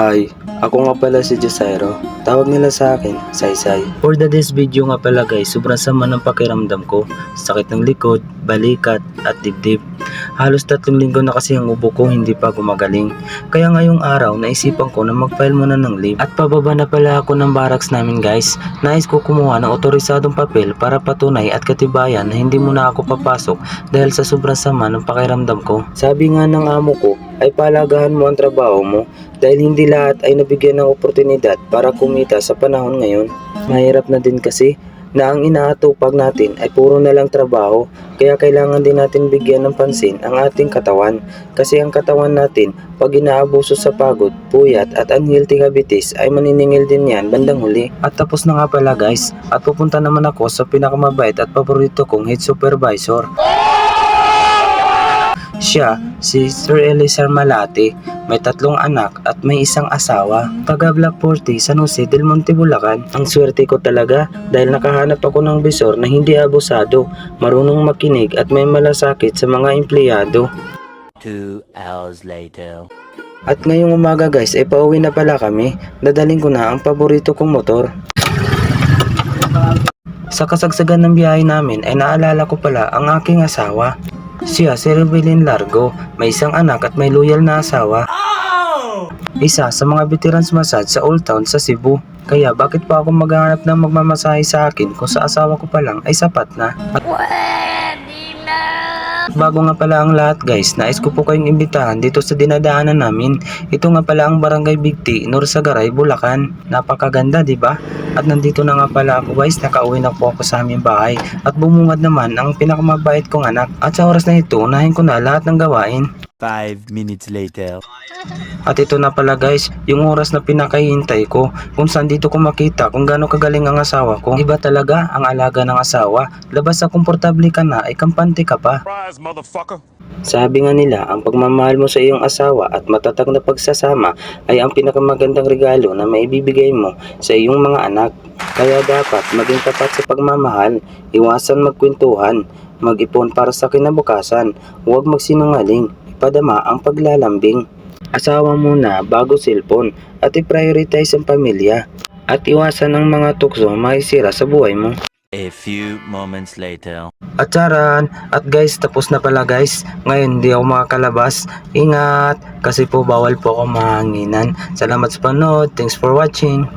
Hi, ako nga pala si Jasairo. Tawag nila sa akin, Saysay. For this video nga pala guys, sobrang sama ng pakiramdam ko. Sakit ng likod, balikat at dibdib. Halos 3 linggo na kasi ang ubo ko hindi pa gumagaling. Kaya ngayong araw naisipan ko na mag-file muna ng leave. At pababa na pala ako ng barracks namin guys. Nais ko kumuha ng otorisadong papel para patunay at katibayan na hindi muna ako papasok dahil sa sobrang sama ng pakiramdam ko. Sabi nga ng amo ko, ay palagahan mo ang trabaho mo dahil hindi lahat ay nabigyan ng oportunidad para kumita sa panahon ngayon. Mahirap na din kasi na ang inaatupag natin ay puro na lang trabaho, kaya kailangan din natin bigyan ng pansin ang ating katawan kasi ang katawan natin pag inaabuso sa pagod, puyat at unhealthy habits ay maniningil din yan bandang huli. At tapos na nga pala guys, at pupunta naman ako sa pinakamabait at paborito kong head supervisor. Siya, si Sir Eliezer Malate, may 3 anak at may 1 asawa. Taga Block 40, San Jose del Monte, Bulacan. Ang swerte ko talaga dahil nakahanap ako ng bisor na hindi abusado, marunong makinig at may malasakit sa mga empleyado. 2 hours later. At ngayong umaga guys ay pauwi na pala kami. Dadaling ko na ang paborito kong motor. Sa kasagsagan ng biyahe namin ay naalala ko pala ang aking asawa. Siya si Rebelin Largo, may 1 anak at may loyal na asawa. Isa sa mga veterans massage sa Old Town sa Cebu. Kaya bakit pa ako maghahanap ng magmamasahe sa akin kung sa asawa ko pa lang ay sapat na? At bago nga pala ang lahat guys, nais ko po kayong imbitahan dito sa dinadaanan namin. Ito nga pala ang Barangay Bigti, Norsagaray, Bulacan. Napakaganda, di ba? At nandito na nga pala ako guys, nakauwi na po ako sa aming bahay. At bumungad naman ang pinakamabait kong anak. At sa oras na ito, unahin ko na lahat ng gawain. 5 minutes later. At ito na pala guys, yung oras na pinakahihintay ko, kung saan dito ko makita kung gaano kagaling ang asawa ko. Iba talaga ang alaga ng asawa. Labas sa komportable ka na ay kampante ka pa. Sabi nga nila, ang pagmamahal mo sa iyong asawa at matatag na pagsasama ay ang pinakamagandang regalo na maibibigay mo sa iyong mga anak. Kaya dapat maging tapat sa pagmamahal, iwasan magkwentuhan, mag-ipon para sa kinabukasan, huwag magsinungaling, ipadama ang paglalambing. Asawa muna bago cellphone at i-prioritize ang pamilya at iwasan ang mga tukso makisira sa buhay mo. A few moments later. At charan, at guys, tapos na pala guys. Ngayon hindi ako makakalabas. Ingat, kasi po bawal po ako mahanginan. Salamat sa panood. Thanks for watching.